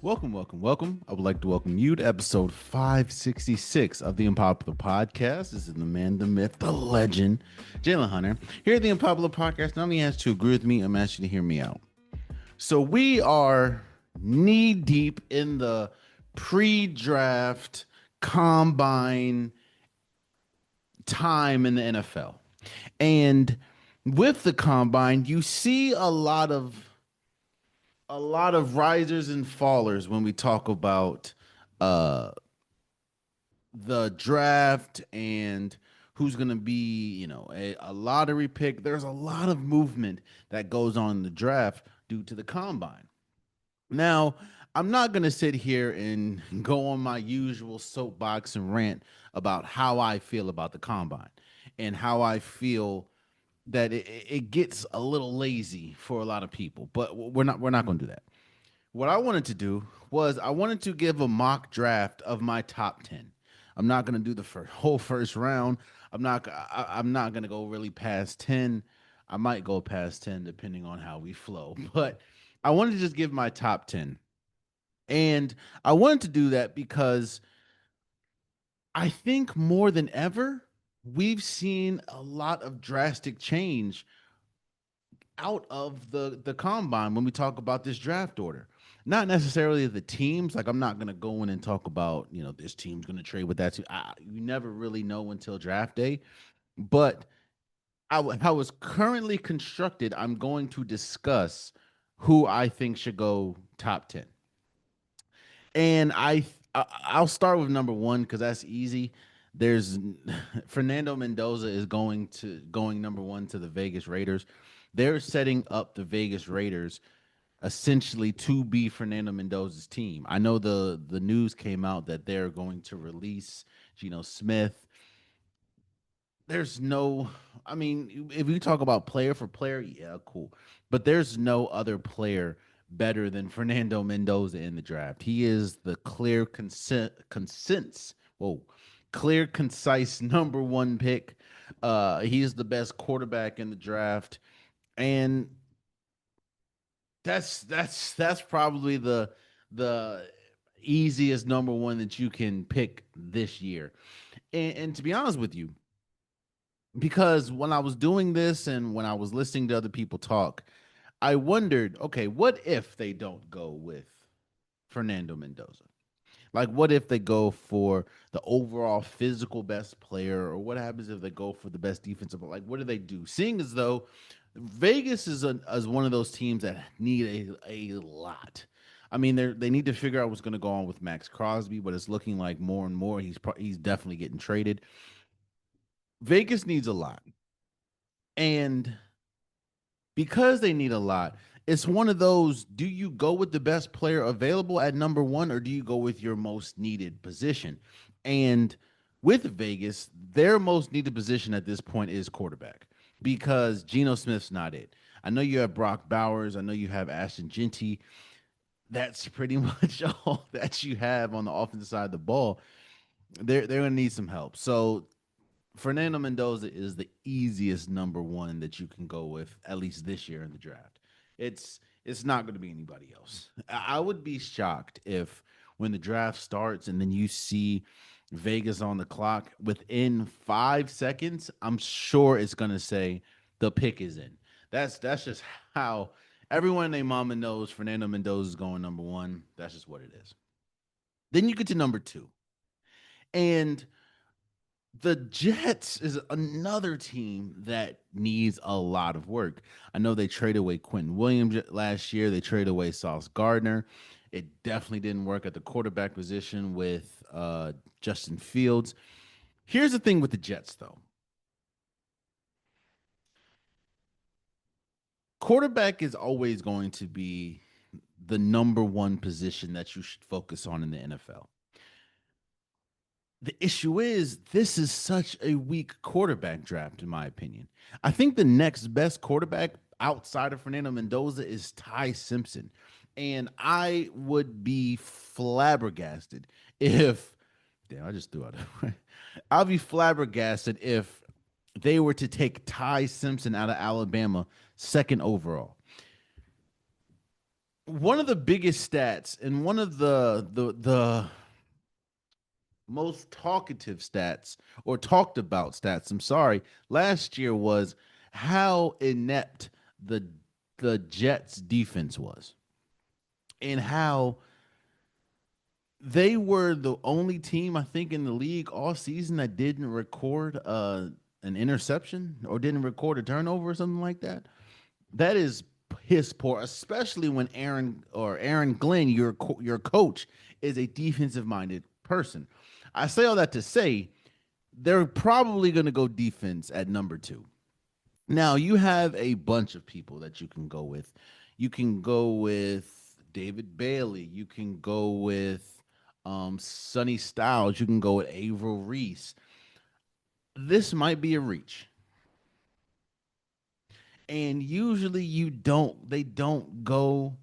Welcome, welcome, welcome. I would like to welcome you to episode 566 of the Unpopular Podcast. This is the man, the myth, the legend, Jalen Hunter. Here at the Unpopular Podcast, not only asked to agree with me, I'm asking you to hear me out. So we are knee deep in the pre-draft combine time in the NFL. And with the combine, you see a lot of risers and fallers when we talk about uh the draft and who's going to be, a lottery pick. There's a lot of movement that goes on in the draft due to the combine. Now, I'm not going to sit here and go on my usual soapbox and rant about how I feel about the combine and how I feel that it gets a little lazy for a lot of people, but we're not going to do that. What I wanted to do was I wanted to give a mock draft of my top 10. I'm not going to do the whole first round. I'm not going to go really past 10. I might go past 10 depending on how we flow, but I wanted to just give my top 10. And I wanted to do that because I think more than ever we've seen a lot of drastic change out of the combine when we talk about this draft order. Not necessarily the teams. Like I'm not gonna go in and talk about this team's gonna trade with that team. You never really know until draft day. But how it's currently constructed, I'm going to discuss who I think should go top 10. And I'll start with number one because that's easy. There's Fernando Mendoza is going number one to the Vegas Raiders. They're setting up the Vegas Raiders essentially to be Fernando Mendoza's team. I know the news came out that they're going to release Geno Smith. There's no, I mean, if you talk about player for player, yeah, cool. But there's no other player better than Fernando Mendoza in the draft. He is the whoa, clear, concise number one pick. He's the best quarterback in the draft. And that's probably the easiest number one that you can pick this year. And to be honest with you, because when I was doing this and when I was listening to other people talk, I wondered, okay, what if they don't go with Fernando Mendoza? Like, what if they go for the overall physical best player, or what happens if they go for the best defensive? Like, what do they do? Seeing as though Vegas is one of those teams that need a lot. I mean, they need to figure out what's going to go on with Max Crosby, but it's looking like more and more he's definitely getting traded. Vegas needs a lot, and because they need a lot, it's one of those, do you go with the best player available at number one or do you go with your most needed position? And with Vegas, their most needed position at this point is quarterback because Geno Smith's not it. I know you have Brock Bowers. I know you have Ashton Genty. That's pretty much all that you have on the offensive side of the ball. They're going to need some help. So Fernando Mendoza is the easiest number one that you can go with, at least this year in the draft. It's not going to be anybody else. I would be shocked if when the draft starts and then you see Vegas on the clock within 5 seconds, I'm sure it's going to say the pick is in. That's just how everyone and their mama knows Fernando Mendoza is going number one. That's just what it is. Then you get to number two. And the Jets is another team that needs a lot of work. I know they traded away Quentin Williams last year. They traded away Sauce Gardner. It definitely didn't work at the quarterback position with Justin Fields. Here's the thing with the Jets, though. Quarterback is always going to be the number one position that you should focus on in the NFL. The issue is this is such a weak quarterback draft, in my opinion. I think the next best quarterback outside of Fernando Mendoza is Ty Simpson. And I would be flabbergasted if, damn, I just threw out. I'll be flabbergasted if they were to take Ty Simpson out of Alabama second overall. one of the biggest stats and one of the most talkative stats or talked about stats, I'm sorry, last year was how inept the the Jets defense was and how they were the only team I think in the league all season that didn't record an interception or didn't record a turnover or something like that. That is piss poor, especially when Aaron Glenn, your coach, is a defensive minded person. I say all that to say they're probably going to go defense at number two. Now you have a bunch of people that you can go with. You can go with David Bailey. You can go with Sonny Styles. You can go with Averill Reese. This might be a reach, and usually you don't. They don't go.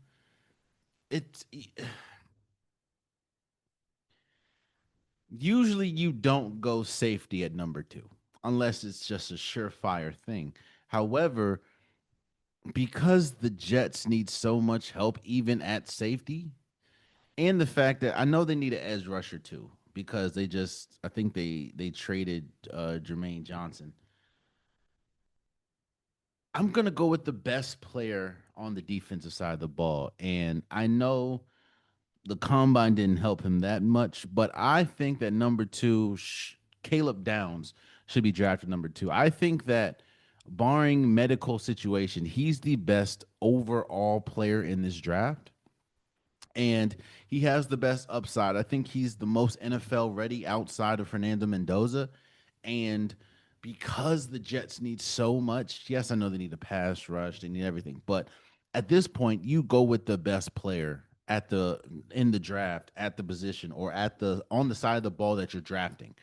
It's usually you don't go safety at number two unless it's just a surefire thing. However, because the Jets need so much help even at safety, and the fact that I know they need an edge rusher too, because they just I think they traded Jermaine Johnson. I'm gonna go with the best player on the defensive side of the ball, and I know the combine didn't help him that much, but I think that number two, Caleb Downs, should be drafted number two. I think that barring medical situation, he's the best overall player in this draft. And he has the best upside. I think he's the most NFL ready outside of Fernando Mendoza. And because the Jets need so much, yes, I know they need a pass rush, they need everything, but at this point, you go with the best player at the in the draft at the position or at the on the side of the ball that you're drafting.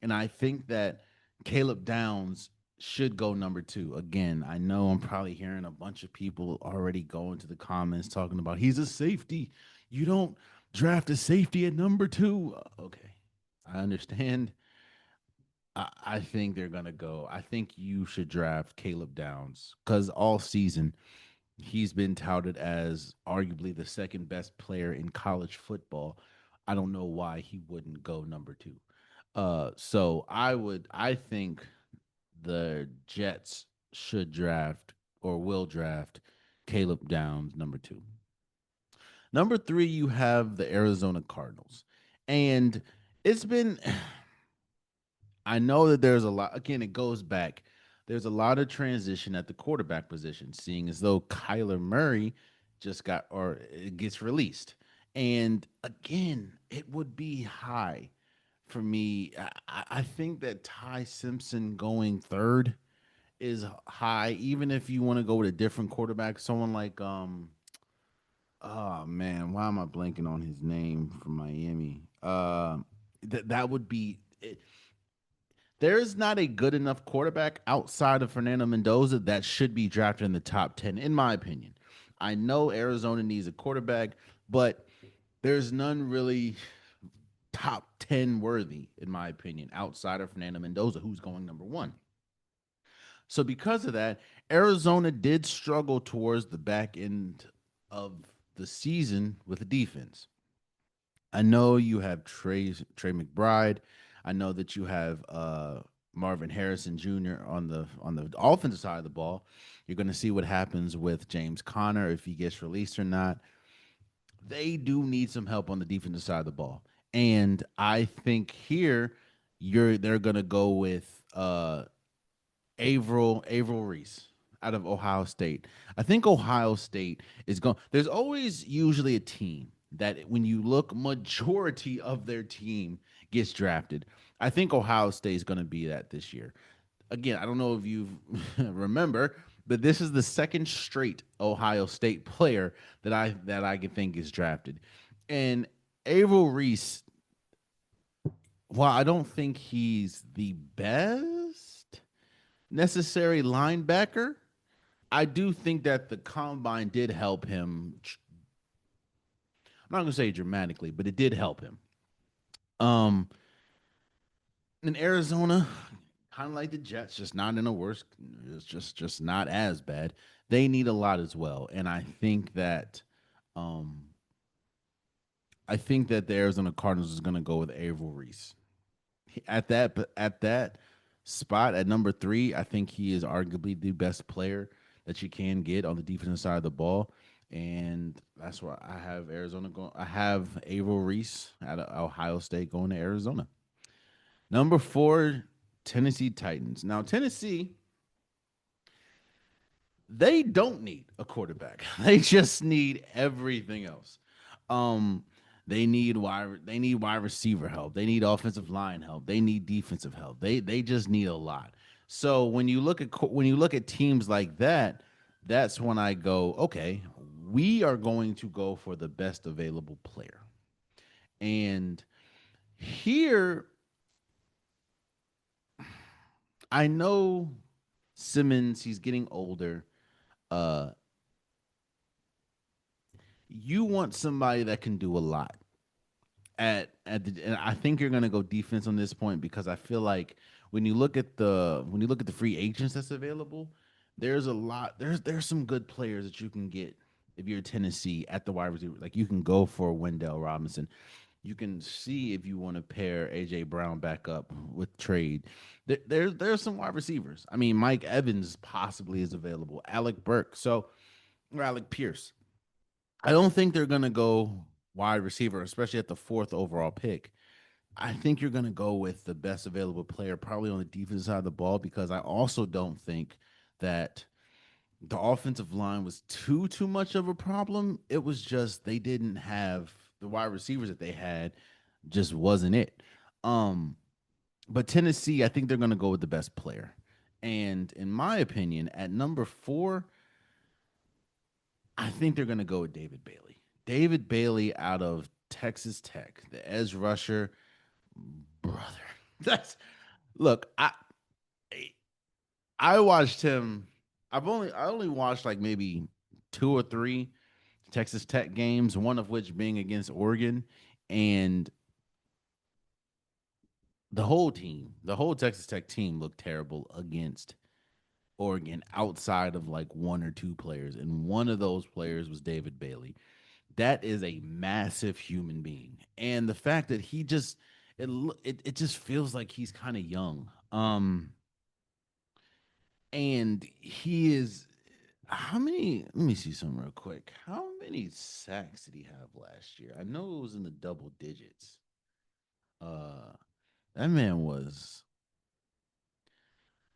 And I think that Caleb Downs should go number two. Again, I know I'm probably hearing a bunch of people already go into the comments talking about he's a safety. You don't draft a safety at number two. Okay. I understand. I think they're gonna go. I think you should draft Caleb Downs because all season he's been touted as arguably the second best player in college football. I don't know why he wouldn't go number two. So I think the Jets should draft or will draft Caleb Downs number two. Number three, you have the Arizona Cardinals. And it's been I know that there's a lot. Again, it goes back. There's a lot of transition at the quarterback position, seeing as though Kyler Murray just got or it gets released. And again, it would be high for me. I think that Ty Simpson going third is high, even if you want to go with a different quarterback, someone like oh man, why am I blanking on his name from Miami? That would be it, there is not a good enough quarterback outside of Fernando Mendoza that should be drafted in the top 10, in my opinion. I know Arizona needs a quarterback, but there's none really top 10 worthy, in my opinion, outside of Fernando Mendoza, who's going number one. So, because of that, Arizona did struggle towards the back end of the season with the defense. I know you have Trey McBride. I know that you have Marvin Harrison Jr. on the offensive side of the ball. You're going to see what happens with James Conner if he gets released or not. They do need some help on the defensive side of the ball, and I think here they're going to go with Averill Reese out of Ohio State. I think Ohio State is going. There's always usually a team that when you look, majority of their team gets drafted. I think Ohio State is going to be that this year. Again, I don't know if you remember, but this is the second straight Ohio State player that I can think is drafted, and Averill Reese. While I don't think he's the best necessary linebacker, I do think that the combine did help him. I'm not going to say dramatically, but it did help him. Um, in Arizona, kind of like the Jets, just not in a worse. It's just not as bad. They need a lot as well, and I think that Um, I think that the Arizona Cardinals is going to go with Averill Reese at that spot at number three. I think he is arguably the best player that you can get on the defensive side of the ball, and that's why I have Arizona going. I have Averill Reese out of Ohio State going to Arizona. Number four, Tennessee Titans. Now Tennessee, they don't need a quarterback. They just need everything else. Um, they need wide receiver help. They need offensive line help. They need defensive help. They just need a lot. So when you look at teams like that, that's when I go, okay, we are going to go for the best available player. And here I know Simmons, he's getting older. Uh you want somebody that can do a lot. And I think you're gonna go defense on this point because I feel like when you look at the free agents that's available, there's a lot there's some good players that you can get if you're Tennessee at the wide receiver. Like you can go for Wendell Robinson. You can see if you want to pair AJ Brown back up with trade. There's some wide receivers. I mean, Mike Evans possibly is available. Alec Burke, or Alec Pierce. I don't think they're gonna go wide receiver, especially at the fourth overall pick. I think you're gonna go with the best available player, probably on the defensive side of the ball, because I also don't think that the offensive line was too much of a problem. It was just they didn't have the wide receivers that they had, just wasn't it. Um, but Tennessee, I think they're gonna go with the best player. And in my opinion, at number four, I think they're going to go with David Bailey. David Bailey out of Texas Tech, the edge rusher, brother. That's look. I watched him. I only watched like maybe two or three Texas Tech games, one of which being against Oregon, and the whole Texas Tech team looked terrible against Oregon outside of like one or two players, and one of those players was David Bailey. That is a massive human being, and the fact that it just feels like he's kind of young. And he is how many? Let me see something real quick. How many sacks did he have last year? I know it was in the double digits. Uh, that man was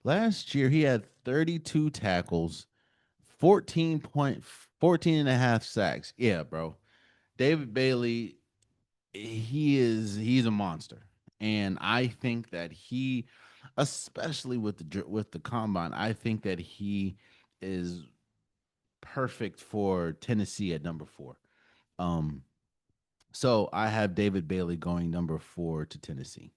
last year. He had 32 tackles, 14 and a half sacks. Yeah, bro. David Bailey, he's a monster, and I think that he, especially with the combine, I think that he is perfect for Tennessee at number four. Um, so I have David Bailey going number four to Tennessee.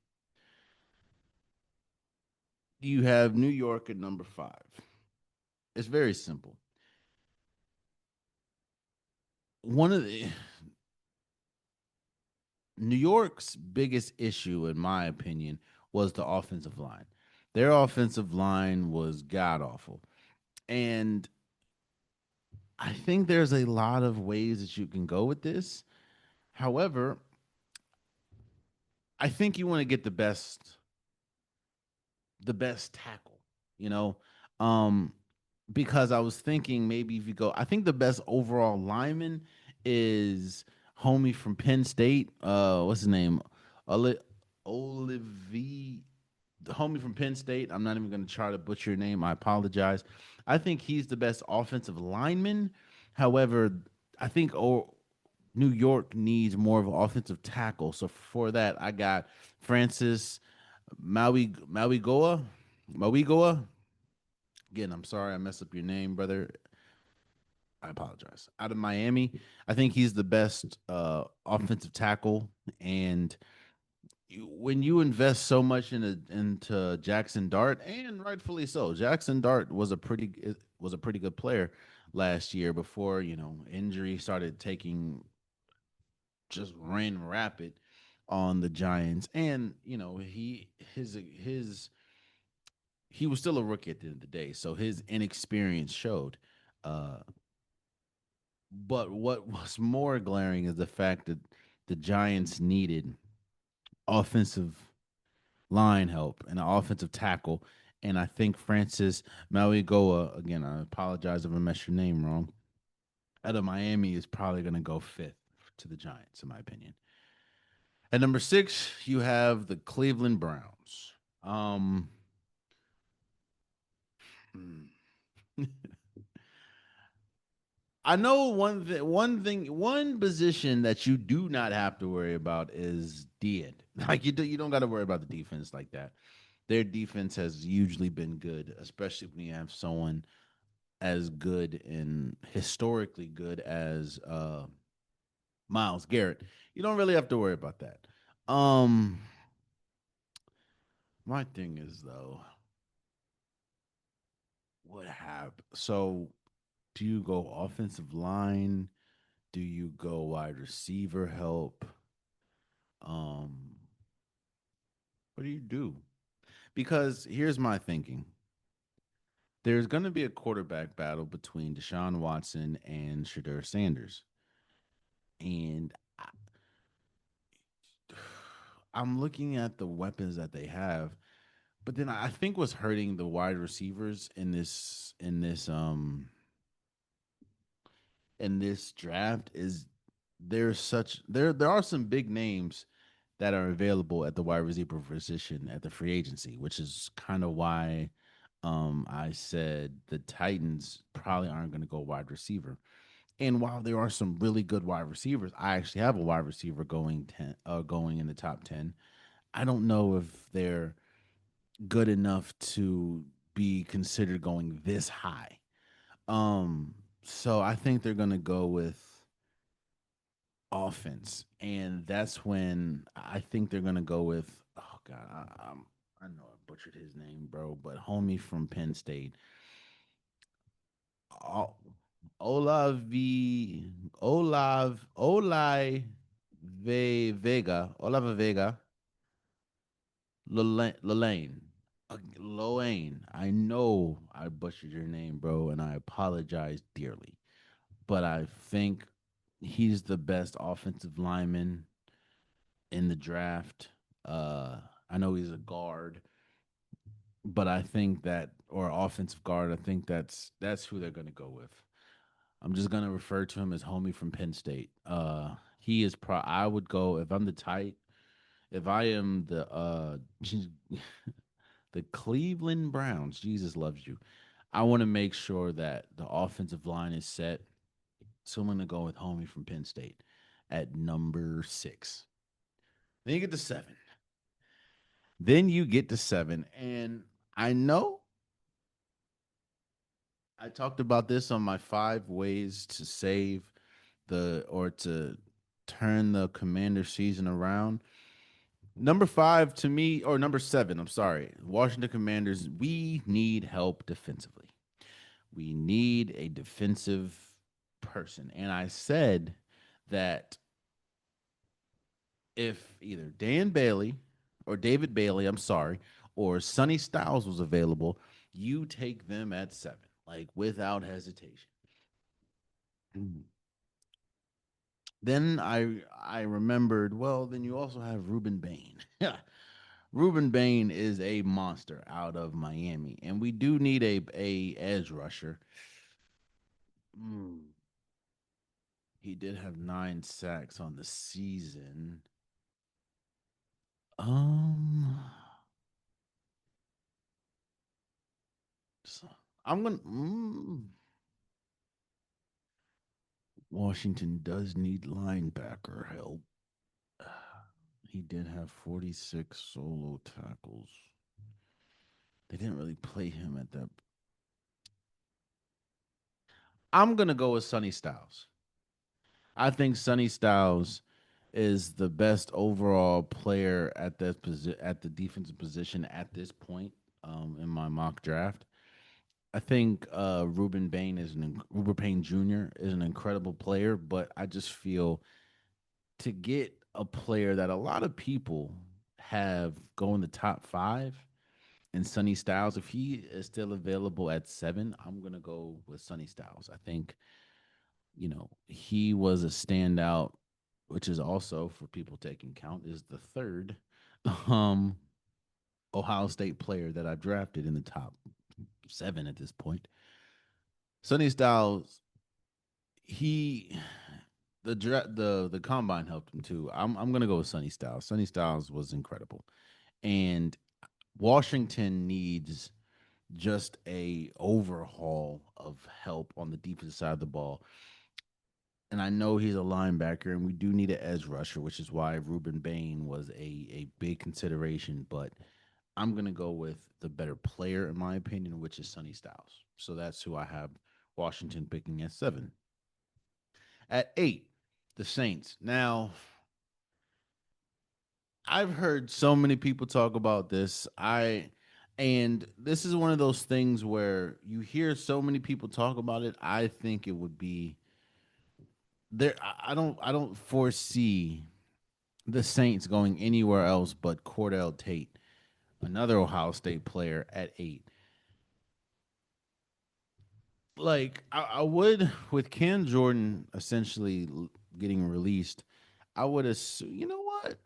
You have New York at number five. It's very simple. One of the New York's biggest issue, in my opinion, was the offensive line. Their offensive line was god awful. And I think there's a lot of ways that you can go with this. However, I think you want to get the best tackle, you know? Um because I was thinking maybe if you go, I think the best overall lineman is homie from Penn State. What's his name? Oli- Olivier, the homie from Penn State. I'm not even going to try to butcher your name. I apologize. I think he's the best offensive lineman. However, I think New York needs more of an offensive tackle. So for that, I got Francis Maui Goa. Again, I'm sorry I messed up your name, brother. I apologize. Out of Miami, I think he's the best offensive tackle. And when you invest so much into Jackson Dart, and rightfully so, Jackson Dart was a pretty good player last year before injury started taking just ran rapid on the Giants, and he was still a rookie at the end of the day, so his inexperience showed. Uh, But what was more glaring is the fact that the Giants needed offensive line help and an offensive tackle. And I think Francis Mauigoa, again, I apologize if I messed your name wrong, out of Miami is probably going to go fifth to the Giants, in my opinion. At number six, you have the Cleveland Browns. Um, I know one position that you do not have to worry about is the end. Like you don't got to worry about the defense like that. Their defense has usually been good, especially when you have someone as good and historically good as Miles Garrett. You don't really have to worry about that. Um, my thing is though, what happened? So, do you go offensive line? Do you go wide receiver help? Um, what do you do? Because here's my thinking. There's going to be a quarterback battle between Deshaun Watson and Shadur Sanders. And I'm looking at the weapons that they have, but then I think what's hurting the wide receivers in this draft is there are some big names that are available at the wide receiver position at the free agency, which is kind of why I said the Titans probably aren't going to go wide receiver. And while there are some really good wide receivers, I actually have a wide receiver going in the top 10. I don't know if they're good enough to be considered going this high. Um, so I think they're gonna go with offense, and that's when I think they're gonna go with. Oh God, I know I butchered his name, bro, but homie from Penn State, O- Olavi Olai Olava Vega, Lane. Loane, I know I butchered your name, bro, and I apologize dearly. But I think he's the best offensive lineman in the draft. Uh, I know he's a guard, but I think that or offensive guard. I think that's who they're gonna go with. I'm just gonna refer to him as homie from Penn State. He is pro. I would go if I'm the tight. If I am the Cleveland Browns, Jesus loves you. I want to make sure that the offensive line is set. So I'm going to go with homie from Penn State at number six. Then you get to seven. Then you get to seven. And I know I talked about this on my 5 ways to save or to turn the commander season around. Number five to me, or number seven, I'm sorry. Washington Commanders, we need help defensively. We need a defensive person. And I said that if either Dan Bailey or David Bailey, I'm sorry, or Sonny Styles was available, you take them at seven, like without hesitation. Mm. Then I remembered, well, then you also have Ruben Bain. Ruben Bain is a monster out of Miami, and we do need a edge rusher. Mm. He did have 9 sacks on the season. Um, so I'm gonna. Washington does need linebacker help. He did have 46 solo tackles. They didn't really play him at that. I'm gonna go with Sonny Styles. I think Sonny Styles is the best overall player at the defensive position at this point in my mock draft. I think Ruben Payne Jr. is an incredible player, but I just feel to get a player that a lot of people have go in the top five and Sonny Styles, if he is still available at seven, I'm gonna go with Sonny Styles. I think he was a standout, which is also for people taking count, is the third um Ohio State player that I've drafted in the top 7 at this point. Sonny Styles, he the combine helped him too. I'm gonna go with Sonny Styles. Sonny Styles was incredible, and Washington needs just a overhaul of help on the defensive side of the ball. And I know he's a linebacker, and we do need an edge rusher, which is why Ruben Bain was a big consideration. But I'm gonna go with the better player, in my opinion, which is Sonny Styles. So that's who I have Washington picking at 7. At 8, the Saints. Now, I've heard so many people talk about this. And this is one of those things where you hear so many people talk about it. I think it would be there. I don't foresee the Saints going anywhere else but Cordell Tate, another Ohio State player at 8. Like I would with Cam Jordan essentially getting released, I would assume. You know what?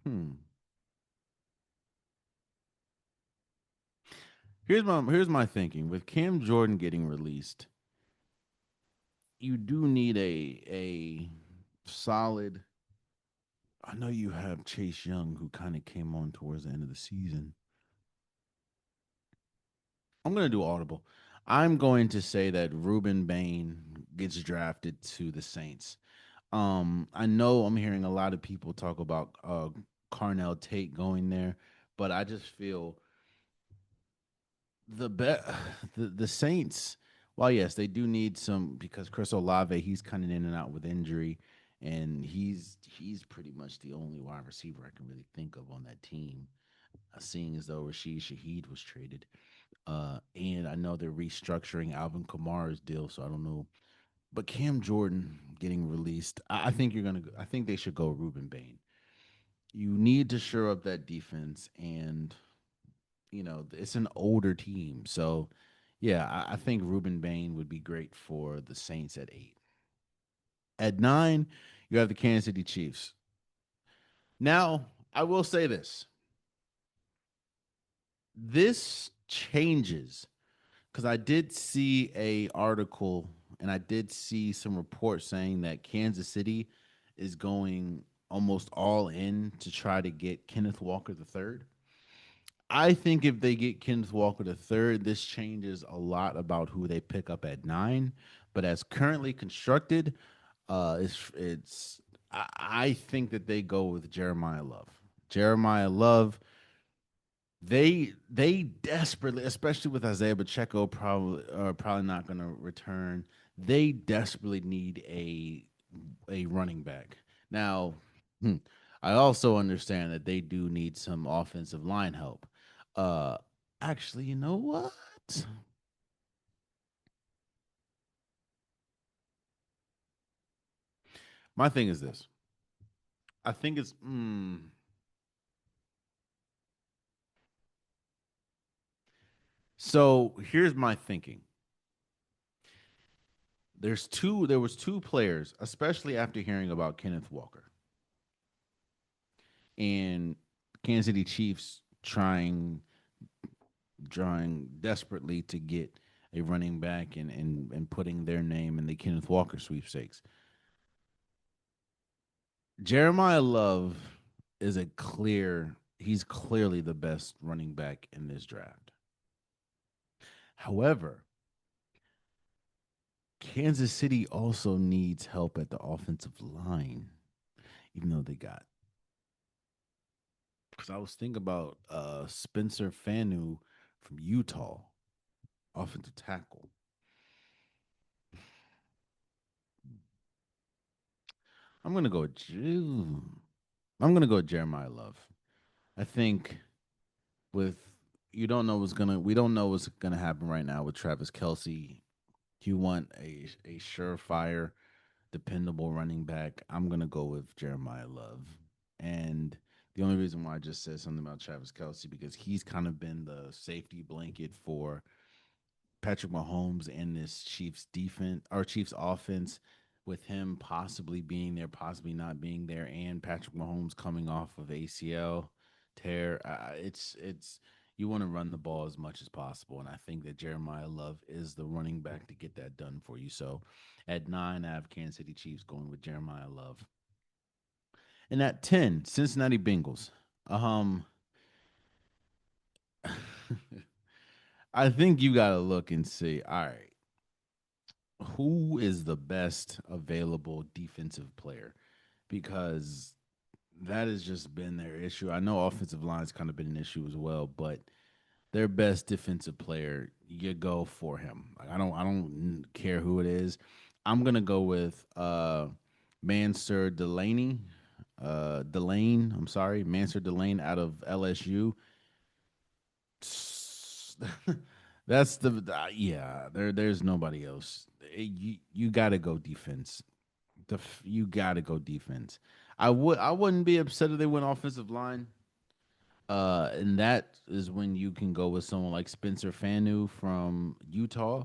Hmm. Here's my thinking with Cam Jordan getting released. You do need a solid. I know you have Chase Young, who kind of came on towards the end of the season. I'm going to do audible. I'm going to say that Ruben Bain gets drafted to the Saints. I know I'm hearing a lot of people talk about Carnell Tate going there, but I just feel the be- the Saints. Well, yes, they do need some because Chris Olave, he's coming in and out with injury, and he's pretty much the only wide receiver I can really think of on that team. Seeing as though Rashid Shaheed was traded, and I know they're restructuring Alvin Kamara's deal, so I don't know. But Cam Jordan getting released, I think you're gonna. I think they should go Ruben Bain. You need to shore up that defense, and it's an older team, so yeah, I think Ruben Bain would be great for the Saints at 8. At 9, you have the Kansas City Chiefs. Now, I will say this: this changes because I did see a article and I did see some reports saying that Kansas City is going almost all in to try to get Kenneth Walker the third. I think if they get Kenneth Walker the third, this changes a lot about who they pick up at 9. But as currently constructed, it's I think that they go with Jeremiah Love. Jeremiah Love, they desperately, especially with Isaiah Pacheco probably not going to return. They desperately need a running back. Now, hmm, I also understand that they do need some offensive line help. Uh, actually, you know what? My thing is this. I think it's so. Here's my thinking. There was two players, especially after hearing about Kenneth Walker and Kansas City Chiefs trying desperately to get a running back and putting their name in the Kenneth Walker sweepstakes. Jeremiah Love is he's clearly the best running back in this draft. However, Kansas City also needs help at the offensive line, even though they got. Because I was thinking about Spencer Fanu from Utah, offensive tackle. I'm gonna go. I'm gonna go with Jeremiah Love. I think with we don't know what's gonna happen right now with Travis Kelsey. You want a surefire, dependable running back. I'm gonna go with Jeremiah Love, and the only reason why I just said something about Travis Kelsey because he's kind of been the safety blanket for Patrick Mahomes and this Chiefs defense or Chiefs offense, with him possibly being there, possibly not being there, and Patrick Mahomes coming off of ACL tear, it's you want to run the ball as much as possible, and I think that Jeremiah Love is the running back to get that done for you. So, at 9, I have Kansas City Chiefs going with Jeremiah Love, and at 10, Cincinnati Bengals. Um, I think you got to look and see. All right, who is the best available defensive player? Because that has just been their issue. I know offensive line's kind of been an issue as well, but their best defensive player, you go for him. Like, I don't care who it is. I'm gonna go with Mansur Delaney. Delane, I'm sorry, Mansur Delane out of LSU. That's yeah. There's nobody else. You got to go defense. You got to go defense. I wouldn't be upset if they went offensive line. And that is when you can go with someone like Spencer Fanu from Utah,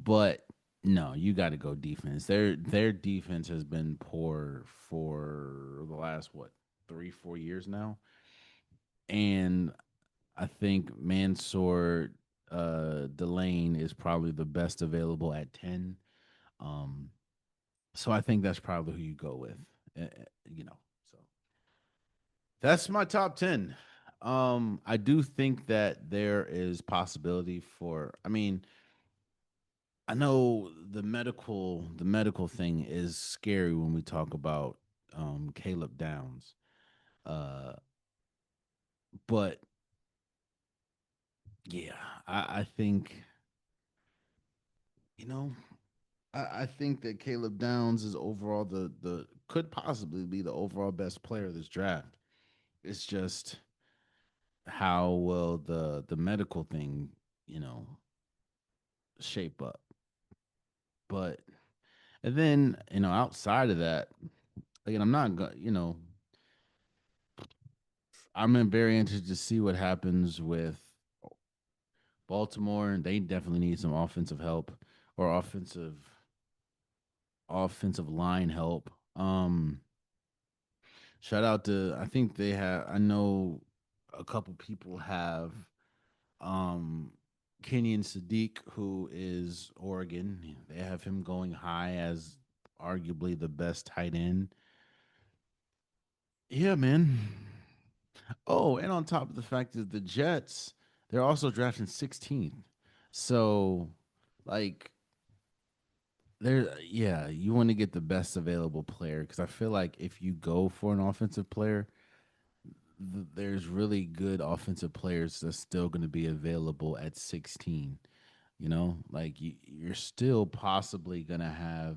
but no, you got to go defense. Their defense has been poor for the last what 3 4 years now, and I think Mansoor Delane is probably the best available at 10. Um, so I think that's probably who you go with. You know, so that's my top 10. I do think that there is possibility for. I mean, I know the medical thing is scary when we talk about Caleb Downs. Uh, but yeah, I think you know I think that Caleb Downs is overall the could possibly be the overall best player of this draft. It's just how will the medical thing, you know, shape up. But and then, outside of that, again, I'm not going, very interested to see what happens with Baltimore. They definitely need some offensive help or offensive line help. Shout out to I think they have I know a couple people have Kenyon Sadiq, who is Oregon. They have him going high as arguably the best tight end. Yeah, man. Oh, and on top of the fact that the Jets, they're also drafting 16th. So, like, yeah, you want to get the best available player because I feel like if you go for an offensive player, there's really good offensive players that's still going to be available at 16. Like you're still possibly going to have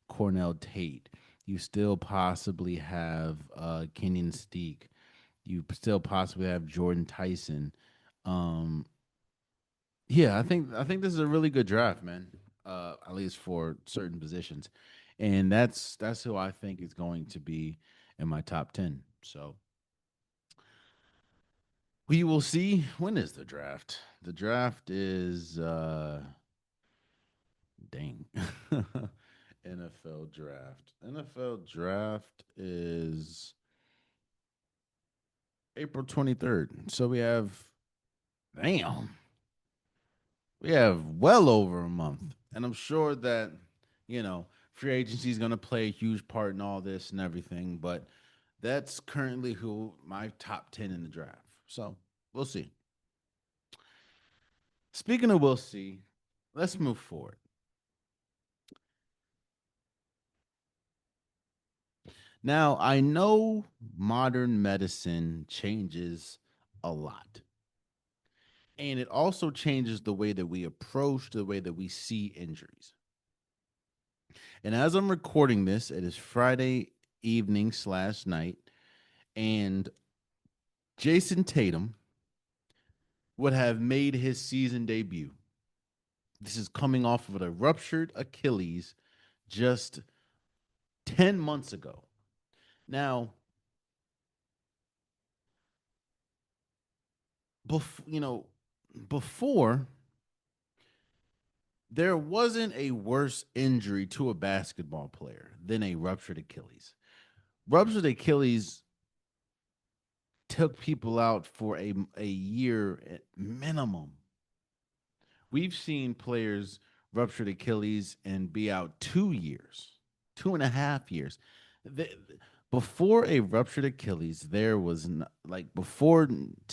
Cornell Tate. You still possibly have Kenyon Steek. You still possibly have Jordan Tyson. Um, yeah, I think this is a really good draft, man. At least for certain positions, and that's who I think is going to be in my top 10. So we will see. When is the draft? The draft is dang. NFL draft. NFL draft is April 23rd. So damn, we have well over a month. And I'm sure that, free agency is going to play a huge part in all this and everything. But that's currently who my top 10 in the draft. So we'll see. Speaking of we'll see, let's move forward. Now, I know modern medicine changes a lot. And it also changes the way that we approach, the way that we see injuries. And as I'm recording this, it is Friday evening slash night, and Jayson Tatum would have made his season debut. This is coming off of a ruptured Achilles just 10 months ago. Now, before There wasn't a worse injury to a basketball player than a ruptured Achilles. Ruptured Achilles took people out for a year at minimum. We've seen players ruptured Achilles and be out 2 years, 2.5 years. The, Before a ruptured Achilles, there was like before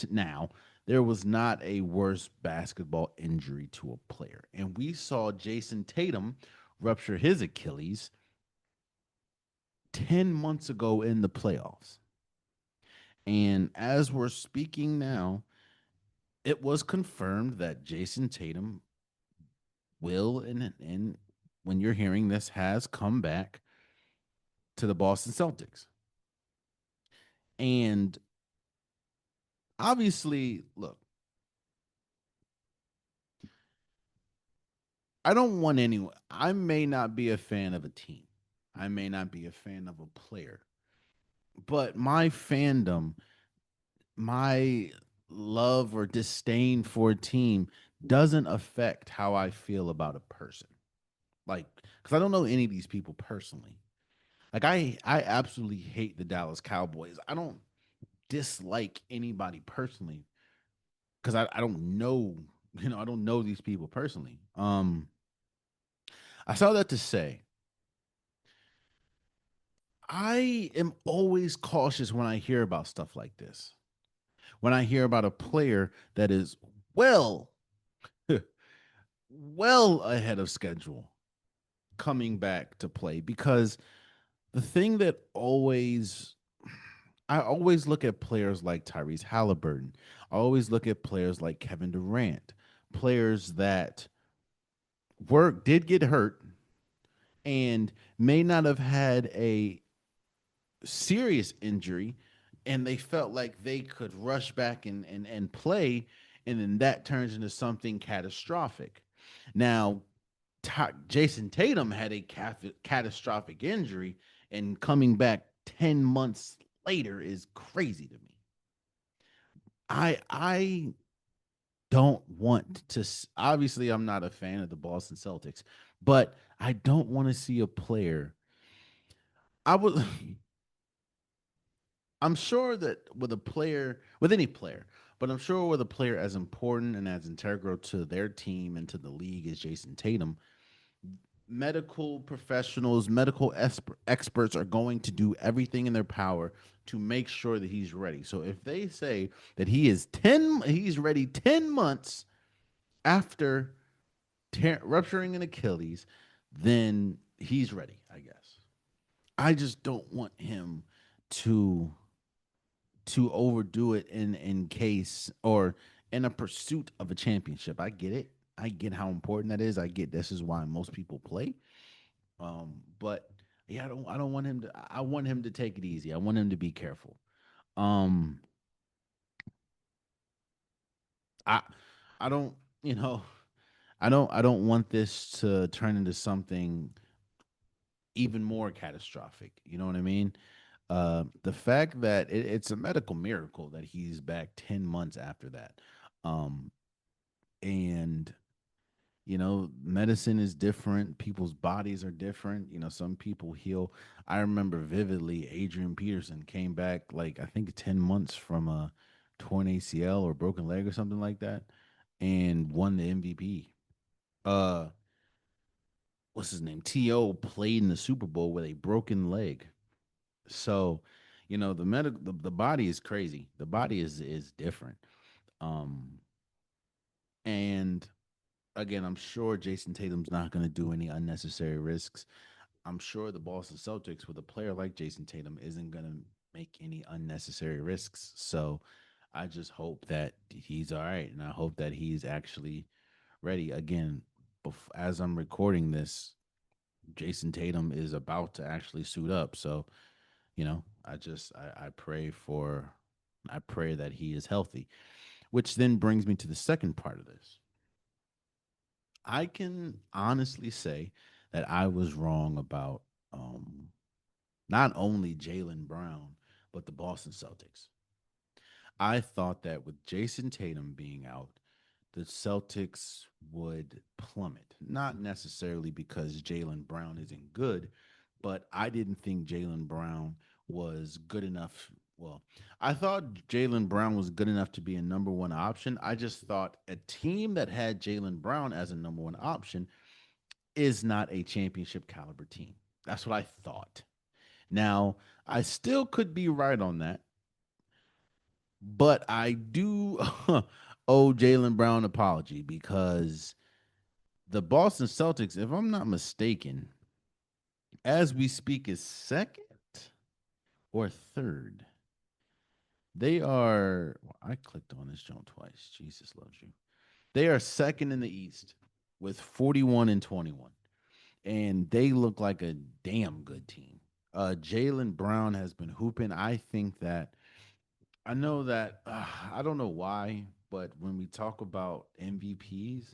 now, there was not a worse basketball injury to a player. And we saw Jayson Tatum rupture his Achilles 10 months ago in the playoffs. And as we're speaking now, it was confirmed that Jayson Tatum will, and when you're hearing this, has come back to the Boston Celtics. And obviously, look, I don't want anyone, I may not be a fan of a team, I may not be a fan of a player, but my fandom, my love or disdain for a team doesn't affect how I feel about a person. Like, because I don't know any of these people personally. Like, I absolutely hate the Dallas Cowboys. I don't dislike anybody personally because I don't know, I don't know these people personally. I saw that to say I am always cautious when I hear about stuff like this. When I hear about a player that is well, well ahead of schedule coming back to play, because the thing that always I always look at players like Tyrese Halliburton. I always look at players like Kevin Durant, players that did get hurt and may not have had a serious injury, and they felt like they could rush back and play, and then that turns into something catastrophic. Now, Jayson Tatum had a catastrophic injury, and coming back 10 months later is crazy to me. I don't want to obviously I'm not a fan of the Boston Celtics, but I don't want to see a player. I would I'm sure that with a player, with any player, but I'm sure with a player as important and as integral to their team and to the league as Jayson Tatum, medical professionals, experts are going to do everything in their power to make sure that he's ready. So if they say that he's ready 10 months after rupturing an Achilles, then he's ready, I guess. I just don't want him to overdo it in case or in a pursuit of a championship. I get it. I get how important that is. I get this is why most people play. But yeah, I don't want him to I want him to take it easy. I want him to be careful. Um I I don't, you know, I don't want this to turn into something even more catastrophic. You know what I mean? The fact that it's a medical miracle that he's back 10 months after that. Um, and, medicine is different. People's bodies are different. Some people heal. I remember vividly Adrian Peterson came back, like, I think 10 months from a torn ACL or broken leg or something like that, and won the MVP. Uh, what's his name? T.O. played in the Super Bowl with a broken leg. So, the body is crazy. The body is different. Um, and again, I'm sure Jayson Tatum's not going to do any unnecessary risks. I'm sure the Boston Celtics, with a player like Jayson Tatum, isn't going to make any unnecessary risks. So, I just hope that he's all right, and I hope that he's actually ready. Again, as I'm recording this, Jayson Tatum is about to actually suit up. So, I pray I pray that he is healthy, which then brings me to the second part of this. I can honestly say that I was wrong about not only Jaylen Brown, but the Boston Celtics. I thought that with Jayson Tatum being out, the Celtics would plummet. Not necessarily because Jalen Brown isn't good, but I didn't think Jalen Brown was good enough. Well, I thought Jalen Brown was good enough to be a number one option. I just thought a team that had Jalen Brown as a number one option is not a championship caliber team. That's what I thought. Now, I still could be right on that, but I do owe Jalen Brown an apology because the Boston Celtics, if I'm not mistaken, as we speak, is second or third. They are. Well, I clicked on this joint twice. Jesus loves you. They are second in the East with 41 and 21, and they look like a damn good team. Jalen Brown has been hooping. I think that I know that I don't know why, but when we talk about MVPs,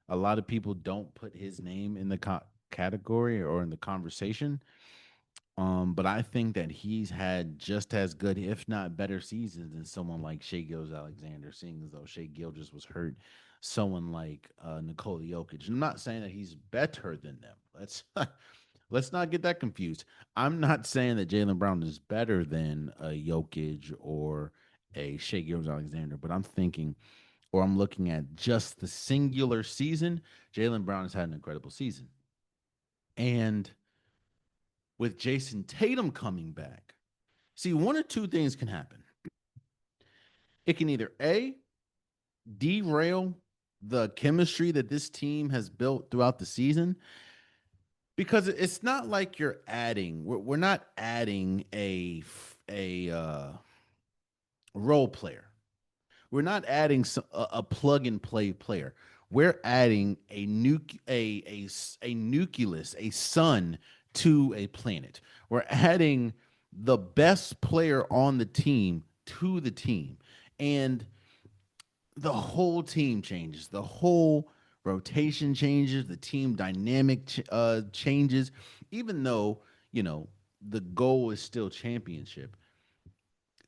a lot of people don't put his name in the category or in the conversation. But I think that he's had just as good, if not better, seasons than someone like Shea Gilgeous Alexander, seeing as though Shea Gilgeous was hurt. Someone like Nikola Jokic. I'm not saying that he's better than them. Let's not get that confused. I'm not saying that Jalen Brown is better than a Jokic or a Shea Gilgeous Alexander, but I'm thinking, or I'm looking at just the singular season. Jalen Brown has had an incredible season, and with Jayson Tatum coming back, see, one or two things can happen. It can either A, derail the chemistry that this team has built throughout the season, because it's not like we're not adding a role player. We're not adding a plug and play player. We're adding a nucleus, a sun to a planet. We're adding the best player on the team to the team, and the whole team changes. The whole rotation changes. The team dynamic changes. Even though the goal is still championship,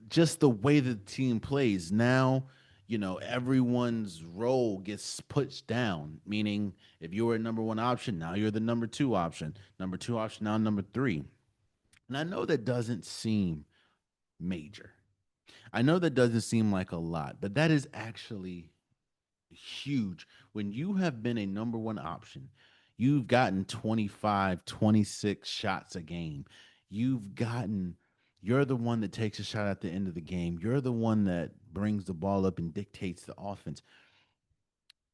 just the way the team plays now, everyone's role gets pushed down, meaning if you were a number one option, now you're the number two option now number three. And I know that doesn't seem major, I know that doesn't seem like a lot, but that is actually huge. When you have been a number one option, you've gotten 25, 26 shots a game. You've gotten, you're the one that takes a shot at the end of the game. You're the one that brings the ball up and dictates the offense.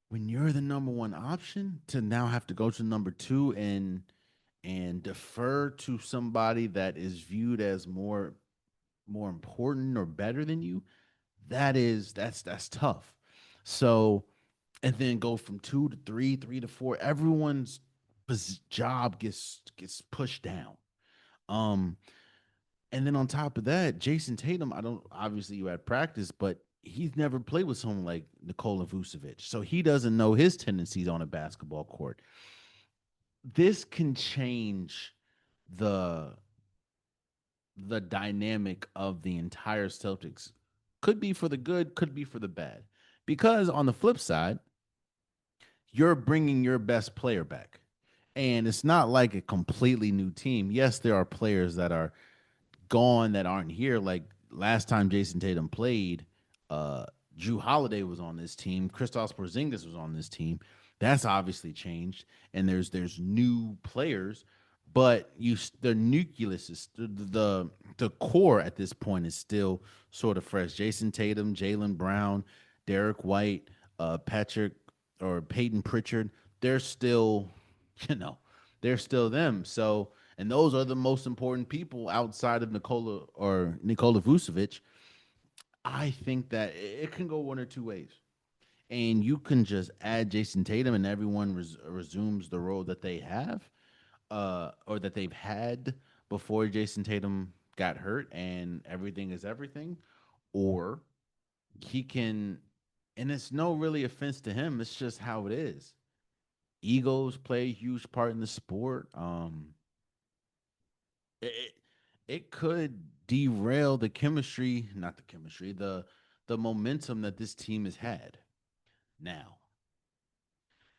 When you're the number one option, to now have to go to number two and defer to somebody that is viewed as more important or better than you, that's tough. So, and then go from two to three, three to four. Everyone's job gets pushed down. Um, and then on top of that, Jayson Tatum, I don't obviously you had practice, but he's never played with someone like Nikola Vucevic, so he doesn't know his tendencies on a basketball court. This can change the the dynamic of the entire Celtics. Could be for the good, could be for the bad. Because on the flip side, you're bringing your best player back. And it's not like a completely new team. Yes, there are players that are gone that aren't here. Like last time Jayson Tatum played, uh, Drew Holiday was on this team. Kristaps Porzingis was on this team. That's obviously changed, and there's new players, but the nucleus is the core at this point is still sort of fresh. Jayson Tatum, Jalen Brown, Derek White, Patrick or Peyton Pritchard. They're still, you know, they're still them. So and those are the most important people outside of Nikola Vucevic. I think that it can go one or two ways, and you can just add Jayson Tatum, and everyone resumes the role that they have, or that they've had before Jayson Tatum got hurt, and everything is everything, or he can, and it's no really offense to him. It's just how it is. Egos play a huge part in the sport. It it could derail the chemistry, not the chemistry, the momentum that this team has had. Now,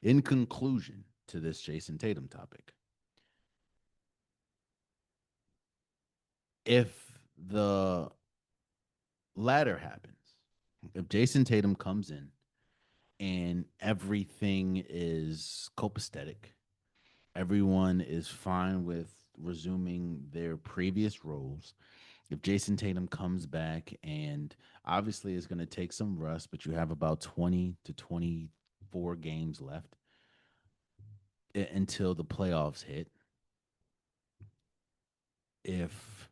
in conclusion to this Jayson Tatum topic, if the latter happens, if Jayson Tatum comes in and everything is copacetic, everyone is fine with resuming their previous roles. If Jayson Tatum comes back and obviously is going to take some rust, but you have about 20 to 24 games left until the playoffs hit. If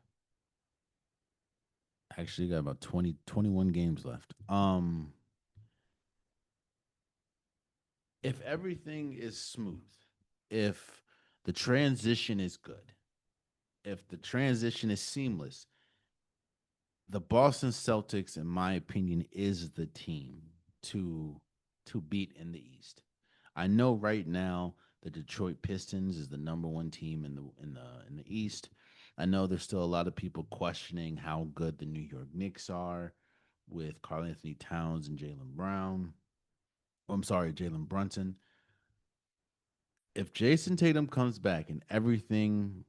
actually you got about 20, 21 games left. If everything is smooth, if the transition is good, if the transition is seamless, the Boston Celtics, in my opinion, is the team to to beat in the East. I know right now the Detroit Pistons is the number one team in the East. I know there's still a lot of people questioning how good the New York Knicks are with Karl Anthony Towns and Jalen Brown. Oh, I'm sorry, Jalen Brunson. If Jason Tatum comes back and everything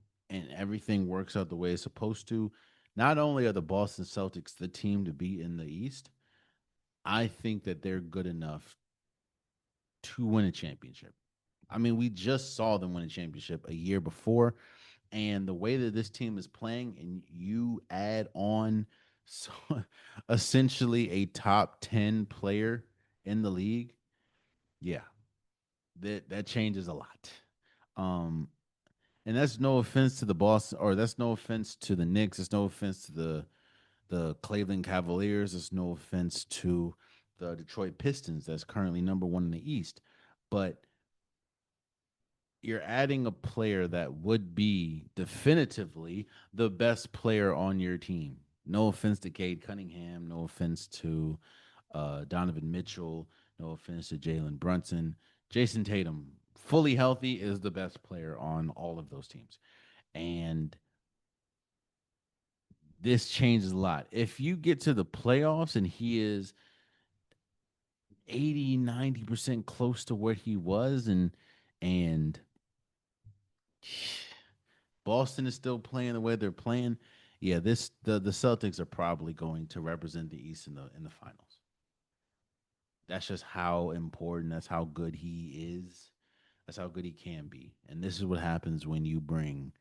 works out the way it's supposed to, not only are the Boston Celtics the team to beat in the East, I think that they're good enough to win a championship. I mean, we just saw them win a championship a year before, and the way that this team is playing, and you add on so, essentially a top 10 player in the league, yeah, that changes a lot. Um, and that's no offense to the Boston, or that's no offense to the Knicks. It's no offense to the Cleveland Cavaliers. It's no offense to the Detroit Pistons, that's currently number one in the East. But you're adding a player that would be definitively the best player on your team. No offense to Cade Cunningham. No offense to Donovan Mitchell. No offense to Jalen Brunson. Jason Tatum, fully healthy, is the best player on all of those teams. And this changes a lot. If you get to the playoffs and he is 80, 90% close to where he was, and Boston is still playing the way they're playing, yeah, the Celtics are probably going to represent the East in the finals. That's just how important, that's how good he is. That's how good he can be. And this is what happens when you bring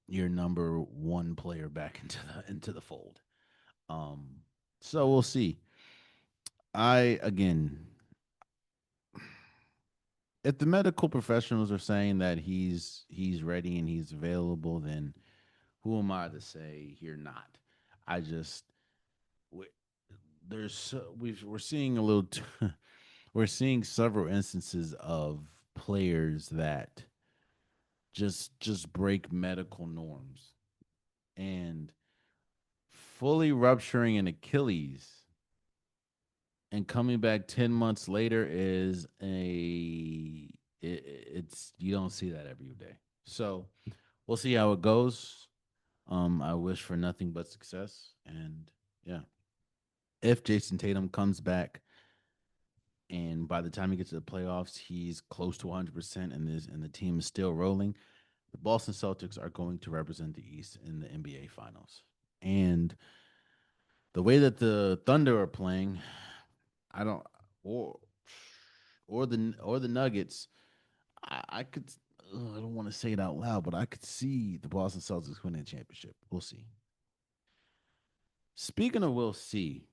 your number one player back into the fold. Um, so we'll see. I again, if the medical professionals are saying that he's ready and he's available, then who am I to say you're not? I just we- we're seeing a little we're seeing several instances of players that just break medical norms, and fully rupturing an Achilles and coming back 10 months later is it's you don't see that every day. So we'll see how it goes. I wish for nothing but success, and yeah, if Jason Tatum comes back and by the time he gets to the playoffs he's close to 100% and the team is still rolling, the Boston Celtics are going to represent the East in the NBA Finals. And the way that the Thunder are playing, I don't or or the Nuggets. I could. I don't want to say it out loud, but I could see the Boston Celtics winning a championship. We'll see. Speaking of we'll see,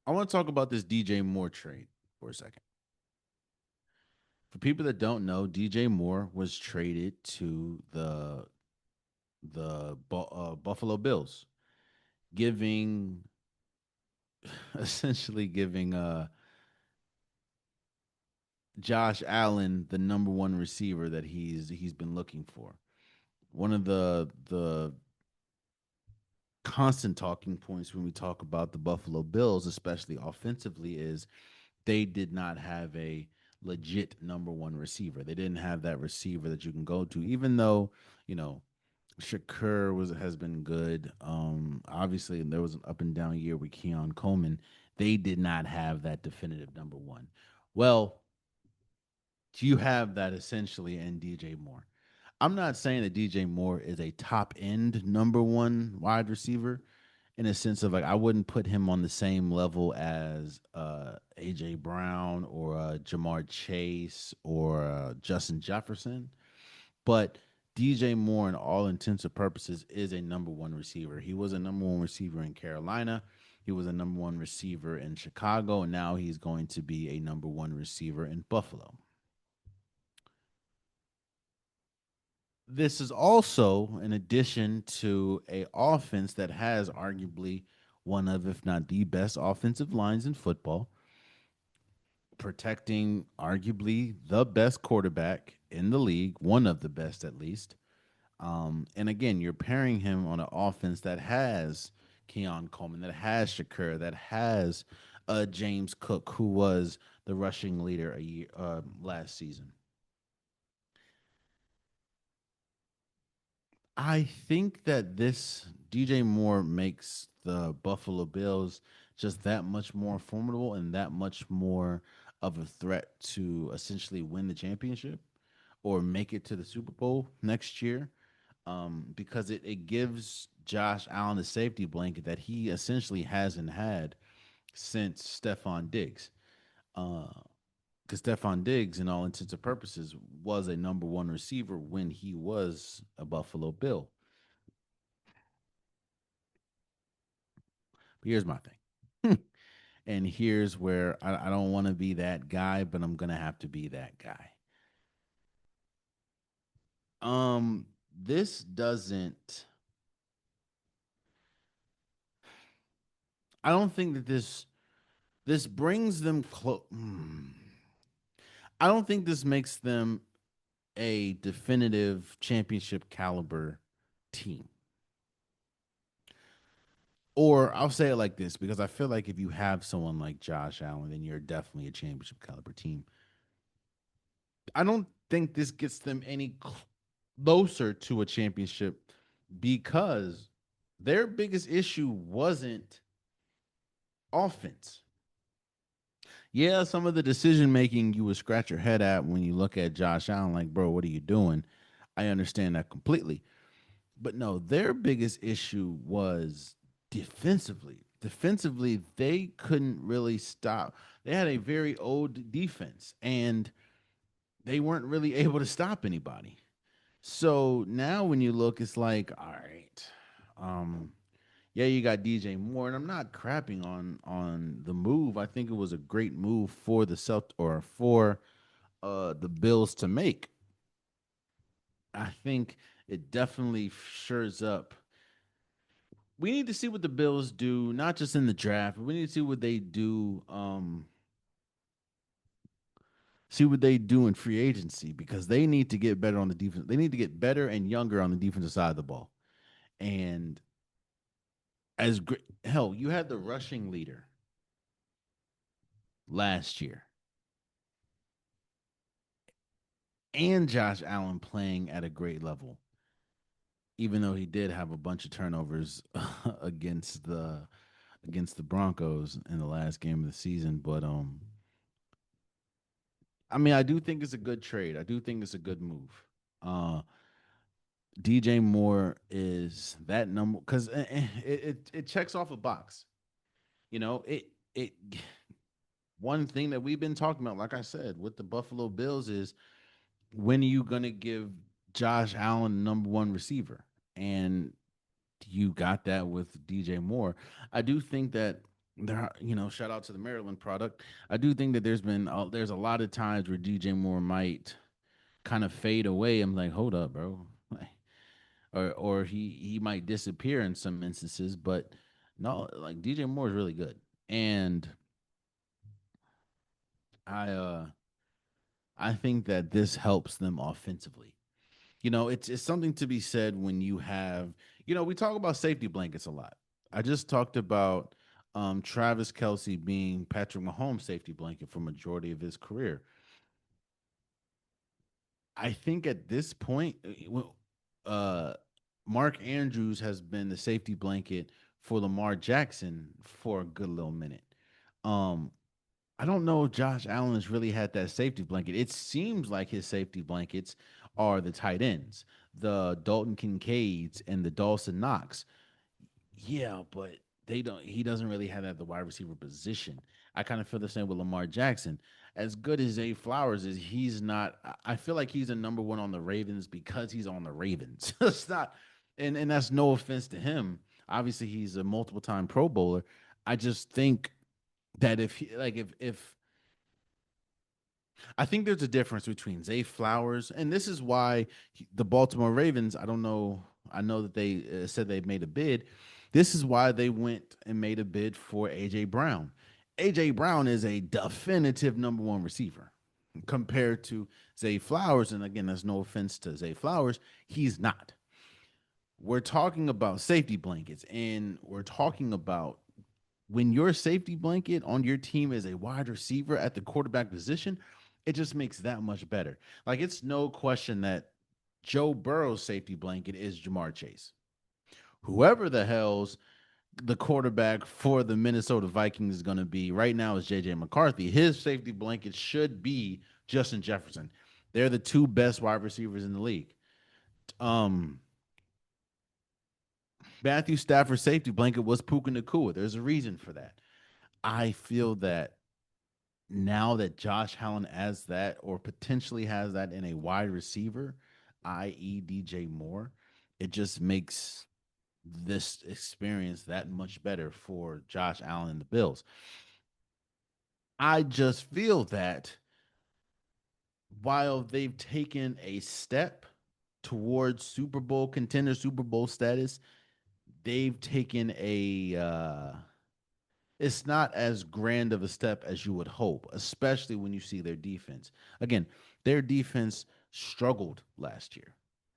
I want to talk about this DJ Moore trade for a second. For people that don't know, DJ Moore was traded to the Buffalo Bills, giving essentially giving Josh Allen the number one receiver that he's been looking for. One of the constant talking points when we talk about the Buffalo Bills, especially offensively, is they did not have a legit number one receiver. They didn't have that receiver that you can go to, even though, you know, Shakur was has been good. Obviously there was an up and down year with Keon Coleman. They did not have that definitive number one. Well, you have that essentially in DJ Moore. I'm not saying that DJ Moore is a top end number one wide receiver in a sense of like I wouldn't put him on the same level as AJ Brown or Jamar Chase or Justin Jefferson, but DJ Moore, in all intents and purposes, is a number one receiver. He was a number one receiver in Carolina. He was a number one receiver in Chicago, and now he's going to be a number one receiver in Buffalo. This is also in addition to a offense that has arguably one of, if not the best offensive lines in football, protecting arguably the best quarterback in the league, one of the best at least. And again, you're pairing him on an offense that has Keon Coleman, that has Shakur, that has James Cook, who was the rushing leader a year last season. I think that this DJ Moore makes the Buffalo Bills just that much more formidable and that much more of a threat to essentially win the championship or make it to the Super Bowl next year. Because it gives Josh Allen a safety blanket that he essentially hasn't had since Stephon Diggs. Because Stephon Diggs, in all intents and purposes, was a number one receiver when he was a Buffalo Bill. But here's my thing. And here's where I don't want to be that guy, but I'm gonna have to be that guy. This doesn't. I don't think that this brings them close. I don't think this makes them a definitive championship caliber team. Or I'll say it like this because I feel like if you have someone like Josh Allen, then you're definitely a championship caliber team. I don't think this gets them any closer to a championship because their biggest issue wasn't offense. Yeah, some of the decision making you would scratch your head at when you look at Josh Allen, like, bro, what are you doing? I understand that completely. But no, their biggest issue was defensively. Defensively, they couldn't really stop. They had a very old defense and they weren't really able to stop anybody. So now when you look, it's like, all right, um, yeah, you got DJ Moore, and I'm not crapping on the move. I think it was a great move for the Celt or for the Bills to make. I think it definitely shores up. We need to see what the Bills do, not just in the draft, but we need to see what they do. See what they do in free agency because they need to get better on the defense. They need to get better and younger on the defensive side of the ball. And as great, hell, you had the rushing leader last year and Josh Allen playing at a great level, even though he did have a bunch of turnovers against the Broncos in the last game of the season. But I mean, I do think it's a good trade. I do think it's a good move. Uh, DJ Moore is that number because it checks off a box. It one thing that we've been talking about, like I said, with the Buffalo Bills is when are you gonna give Josh Allen number one receiver? And you got that with DJ Moore. I do think that shout out to the Maryland product. I do think that there's a lot of times where DJ Moore might kind of fade away. I'm like, hold up, bro. Or he might disappear in some instances, but no, like DJ Moore is really good. And I uh I think that this helps them offensively. It's something to be said when you have, we talk about safety blankets a lot. I just talked about Travis Kelsey being Patrick Mahomes' safety blanket for majority of his career. I think at this point, uh, Mark Andrews has been the safety blanket for Lamar Jackson for a good little minute. Um, I don't know if Josh Allen has really had that safety blanket. It seems like his safety blankets are the tight ends, the Dalton Kincaids and the Dawson Knox. Yeah, but they don't. He doesn't really have that at the wide receiver position. I kind of feel the same with Lamar Jackson. As good as Zay Flowers is, he's not. I feel like he's a number one on the Ravens because he's on the Ravens. It's not, and that's no offense to him. Obviously, he's a multiple time Pro Bowler. I just think that if he, like if I think there's a difference between Zay Flowers, and this is why the Baltimore Ravens. I don't know. I know that they said they made a bid. This is why they went and made a bid for AJ Brown. AJ Brown is a definitive number one receiver compared to Zay Flowers. And again, there's no offense to Zay Flowers. He's not. We're talking about safety blankets, and we're talking about when your safety blanket on your team is a wide receiver at the quarterback position, it just makes that much better. Like it's no question that Joe Burrow's safety blanket is Jamar Chase. Whoever the hell's the quarterback for the Minnesota Vikings is going to be right now is JJ McCarthy. His safety blanket should be Justin Jefferson. They're the two best wide receivers in the league. Um, Matthew Stafford's safety blanket was Puka Nakua. There's a reason for that. I feel that now that Josh Allen has that or potentially has that in a wide receiver, i.e., DJ Moore, it just makes this experience that much better for Josh Allen and the Bills. I just feel that while they've taken a step towards Super Bowl contender, Super Bowl status, they've taken a it's not as grand of a step as you would hope, especially when you see their defense. Again, their defense struggled last year.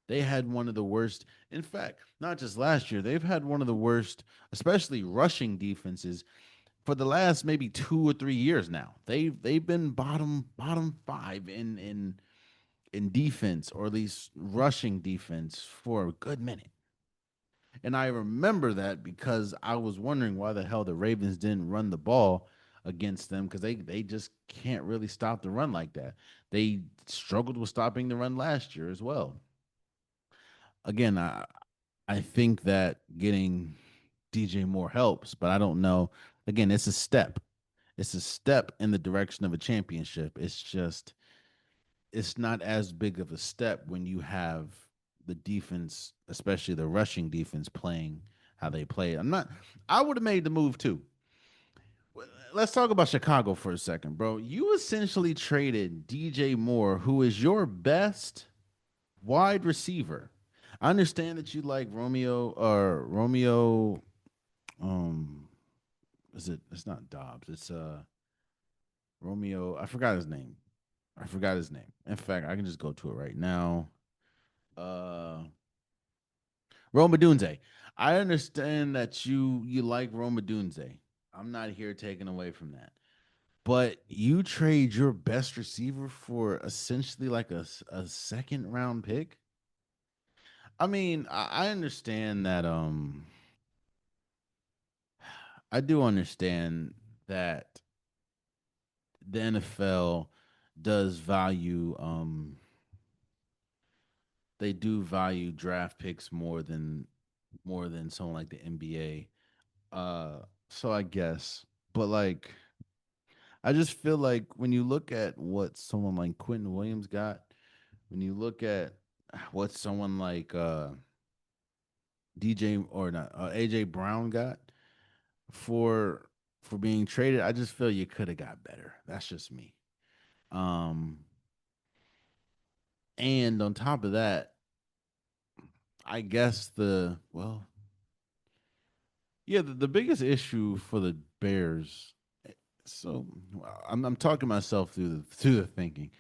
They had one of the worst, in fact, not just last year, they've had one of the worst, especially rushing defenses for the last maybe 2 or 3 years now. They've been bottom five in defense, or at least rushing defense for a good minute. And I remember that because I was wondering why the hell the Ravens didn't run the ball against them because they just can't really stop the run like that. They struggled with stopping the run last year as well. Again, I think that getting DJ Moore helps, but I don't know. Again, it's a step. It's a step in the direction of a championship. It's not as big of a step when you have the defense, especially the rushing defense, playing how they play. I would have made the move too. Let's talk about Chicago for a second, bro. You essentially traded DJ Moore, who is your best wide receiver. I understand that you like Romeo. Um, is it? It's not Dobbs. It's Romeo. I forgot his name. I forgot his name. In fact, I can just go to it right now. Uh, Roma Dunze. I understand that you like Roma Dunze. I'm not here taking away from that. But you trade your best receiver for essentially like a second round pick. I mean, I understand that. I do understand that the NFL does value. They do value draft picks more than someone like the NBA. So I guess, but like, I just feel like when you look at what someone like Quentin Williams got, when you look at what someone like DJ or not AJ Brown got for for being traded, I just feel you could have got better. That's just me. Um, and on top of that, I guess the biggest issue for the Bears. So I'm talking myself through the thinking.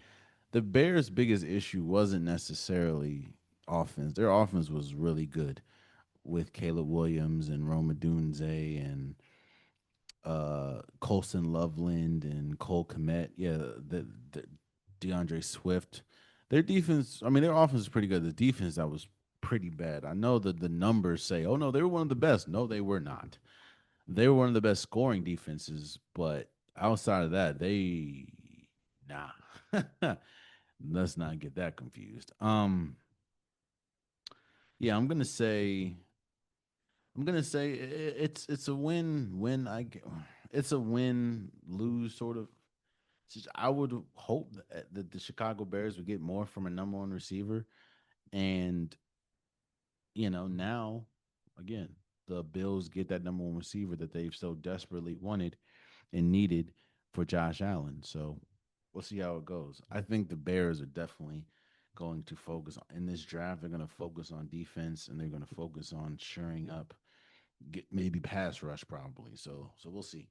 The Bears' biggest issue wasn't necessarily offense. Their offense was really good with Caleb Williams and Roma Dunze and Colson Loveland and Cole Komet. Yeah, the DeAndre Swift. Their defense, I mean, their offense is pretty good. The defense that was pretty bad. I know that the numbers say, "Oh no, they were one of the best." No, they were not. They were one of the best scoring defenses, but outside of that, they nah. Let's not get that confused. Yeah, I'm gonna say it's a win. It's a win lose sort of. I would hope that the Chicago Bears would get more from a number one receiver, and now again the Bills get that number one receiver that they've so desperately wanted and needed for Josh Allen. So we'll see how it goes. I think the Bears are definitely going to focus on in this draft. They're going to focus on defense and they're going to focus on shoring up, get maybe pass rush probably. So we'll see.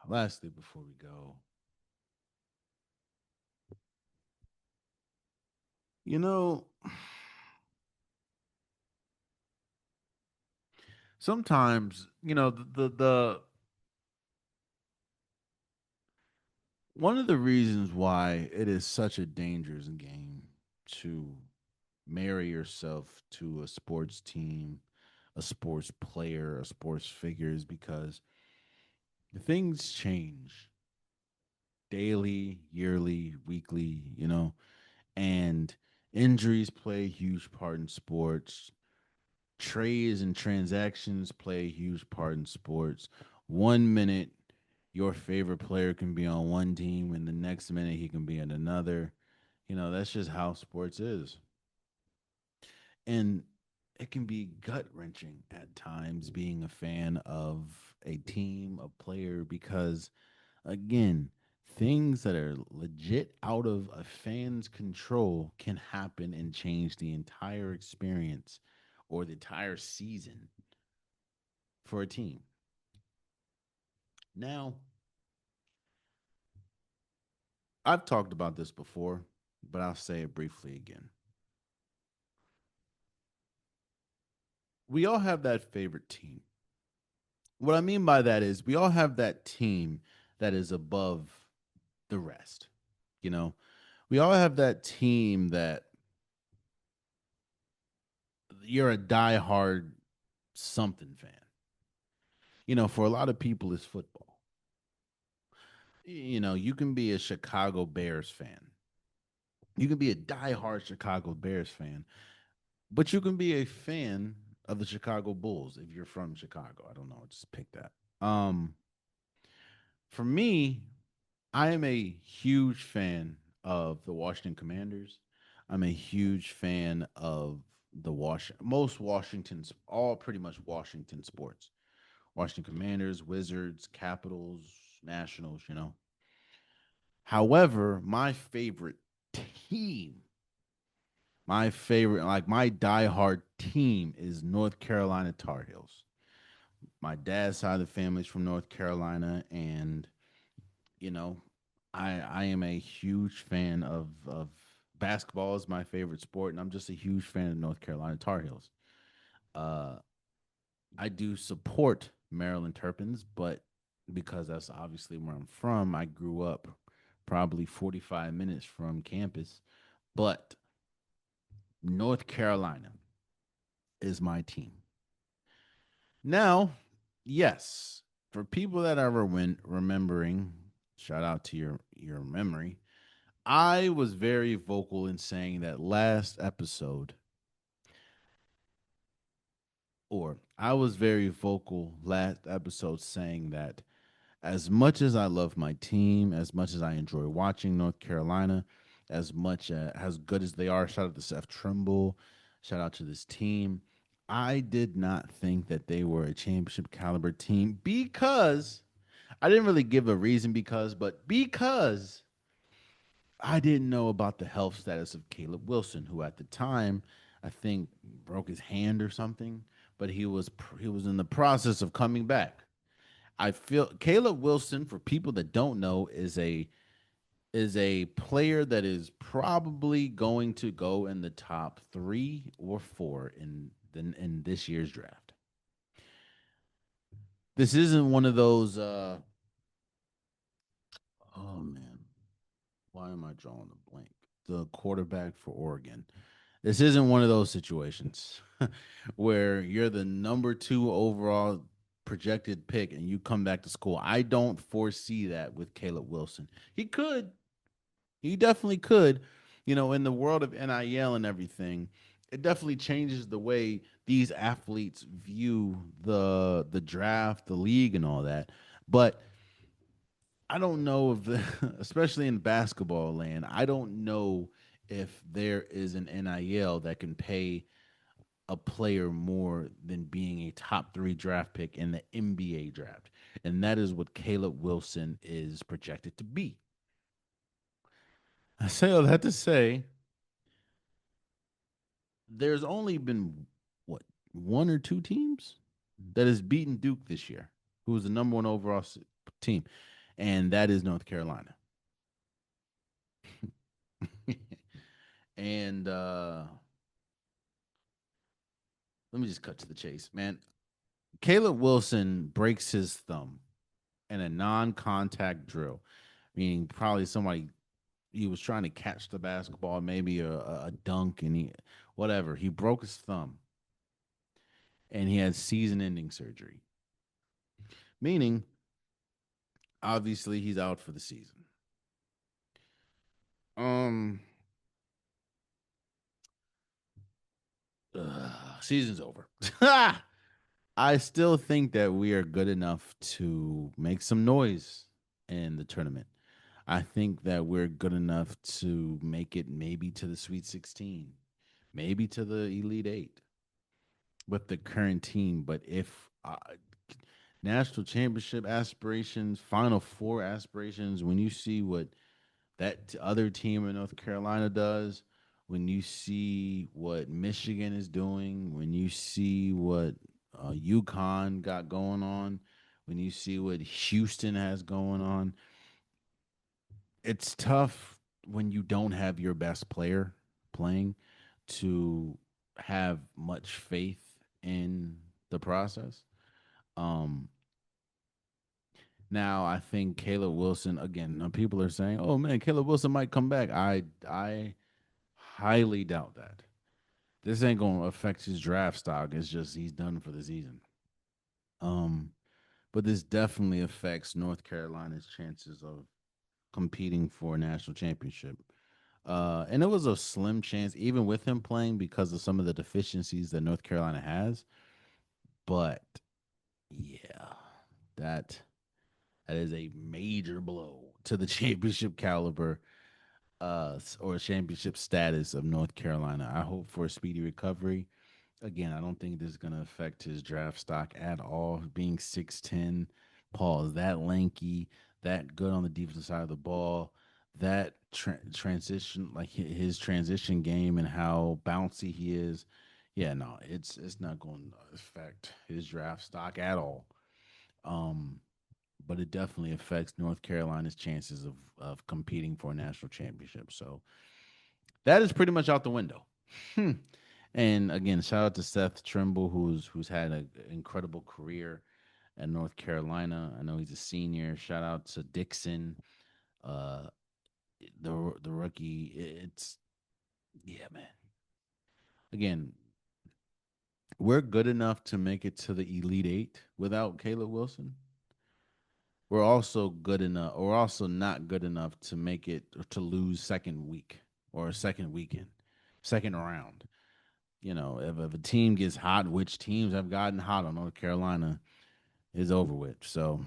Lastly, before we go, you know, sometimes the one of the reasons why it is such a dangerous game to marry yourself to a sports team, a sports player, a sports figure is because things change daily, yearly, weekly, and injuries play a huge part in sports. Trades and transactions play a huge part in sports. 1 minute, your favorite player can be on one team, and the next minute he can be in another. That's just how sports is. And it can be gut wrenching at times being a fan of a team, a player, because again, things that are legit out of a fan's control can happen and change the entire experience or the entire season for a team. Now, I've talked about this before, but I'll say it briefly again. We all have that favorite team. What I mean by that is we all have that team that is above the rest. You know, we all have that team that you're a diehard something fan. For a lot of people, it's football. You can be a Chicago Bears fan. You can be a diehard Chicago Bears fan, but you can be a fan of the Chicago Bulls if you're from Chicago. I don't know. Just pick that. For me, I am a huge fan of the Washington Commanders. I'm a huge fan of most Washington's all pretty much Washington sports. Washington Commanders, Wizards, Capitals, Nationals. However, my favorite team, like my diehard team is North Carolina Tar Heels. My dad's side of the family is from North Carolina, and you know, I am a huge fan of basketball is my favorite sport, and I'm just a huge fan of North Carolina Tar Heels. Uh, I do support Maryland Terrapins, but because that's obviously where I'm from, I grew up probably 45 minutes from campus. But North Carolina is my team. Now, yes, for people that are remembering, shout out to your memory. I was very vocal in saying that last episode, or I was very vocal last episode saying that as much as I love my team, as much as I enjoy watching North Carolina, as good as they are, shout out to Seth Trimble, shout out to this team. I did not think that they were a championship caliber team because I didn't really give a reason but because I didn't know about the health status of Caleb Wilson, who at the time I think broke his hand or something, but he was in the process of coming back. I feel Caleb Wilson, for people that don't know, is a player that is probably going to go in the top 3 or 4 in this year's draft. This isn't one of those. Oh man, why am I drawing a blank? the quarterback for Oregon. This isn't one of those situations where you're the number two overall projected pick and you come back to school. I don't foresee that with Caleb Wilson. He could, he definitely could. In the world of NIL and everything, it definitely changes the way these athletes view the draft, the league, and all that. But I don't know if, especially in basketball land, I don't know if there is an NIL that can pay a player more than being a top three draft pick in the NBA draft. And that is what Caleb Wilson is projected to be. I say all that to say there's only been what, one or two teams that has beaten Duke this year, who was the number one overall team, and that is North Carolina. And let me just cut to the chase, man. Caleb Wilson breaks his thumb in a non-contact drill, meaning probably somebody he was trying to catch the basketball, maybe a dunk, and whatever. He broke his thumb, and he had season-ending surgery, meaning obviously he's out for the season. Um, Season's over. I still think that we are good enough to make some noise in the tournament. I think that we're good enough to make it maybe to the Sweet 16, maybe to the Elite Eight with the current team. But if national championship aspirations, Final Four aspirations, when you see what that other team in North Carolina does, when you see what Michigan is doing, when you see what UConn got going on, when you see what Houston has going on, it's tough when you don't have your best player playing to have much faith in the process. Um, Now I think Caleb Wilson again. People are saying, "Oh man, Caleb Wilson might come back." I highly doubt that. This ain't gonna affect his draft stock. It's just he's done for the season. Um, but this definitely affects North Carolina's chances of competing for a national championship. And it was a slim chance, even with him playing, because of some of the deficiencies that North Carolina has. But yeah, that that is a major blow to the championship caliber or championship status of North Carolina. I hope for a speedy recovery. Again, I don't think this is going to affect his draft stock at all. Being 6'10, Paul is that lanky, that good on the defensive side of the ball, that transition, like his transition game and how bouncy he is. Yeah, no, it's not going to affect his draft stock at all. Um, but it definitely affects North Carolina's chances of competing for a national championship. So that is pretty much out the window. And again, shout out to Seth Trimble, who's had an incredible career at North Carolina. I know he's a senior. Shout out to Dixon, uh, the rookie. It's yeah, man. Again, we're good enough to make it to the Elite Eight without Caleb Wilson. We're also good enough. We're also not good enough to make it to lose second week or second weekend, second round. If a team gets hot, which teams have gotten hot on North Carolina is over with. So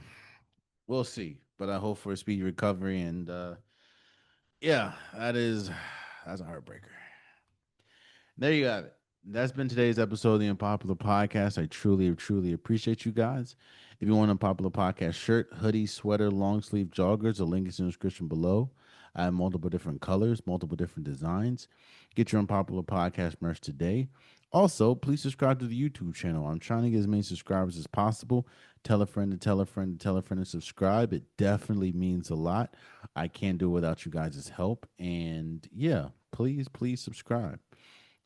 we'll see. But I hope for a speedy recovery. And yeah, that's a heartbreaker. There you have it. That's been today's episode of the Unpopular Podcast. I truly, truly appreciate you guys. If you want an Unpopular Podcast shirt, hoodie, sweater, long sleeve joggers, the link is in the description below. I have multiple different colors, multiple different designs. Get your Unpopular Podcast merch today. Also, please subscribe to the YouTube channel. I'm trying to get as many subscribers as possible. Tell a friend to tell a friend to tell a friend to subscribe. It definitely means a lot. I can't do it without you guys' help. And yeah, please, please subscribe.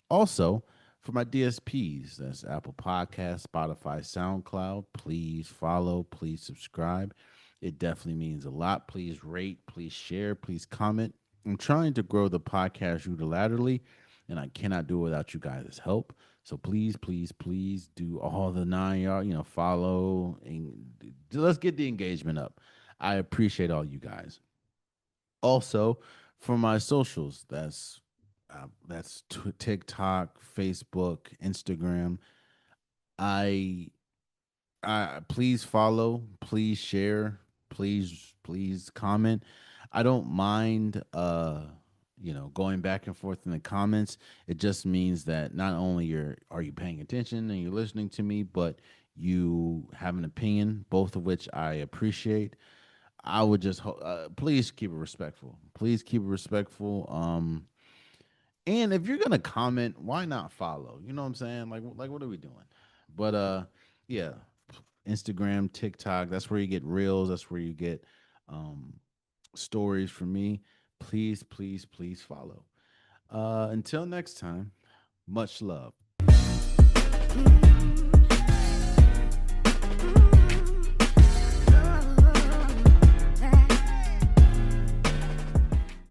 Also, for my DSPs, that's Apple Podcasts, Spotify, SoundCloud. Please follow, please subscribe. It definitely means a lot. Please rate, please share, please comment. I'm trying to grow the podcast unilaterally, and I cannot do it without you guys' help. So please, please, please do all the 9 yard, follow and let's get the engagement up. I appreciate all you guys. Also, for my socials, TikTok, Facebook, Instagram. I please follow, please share, please comment. I don't mind going back and forth in the comments. It just means that not only are you paying attention and you're listening to me, but you have an opinion, both of which I appreciate. I would just please keep it respectful. Please keep it respectful. And if you're gonna comment, why not follow? You know what I'm saying? Like what are we doing? But yeah, Instagram, TikTok, that's where you get reels, that's where you get um stories from me. Please, please, please follow. Until next time, much love.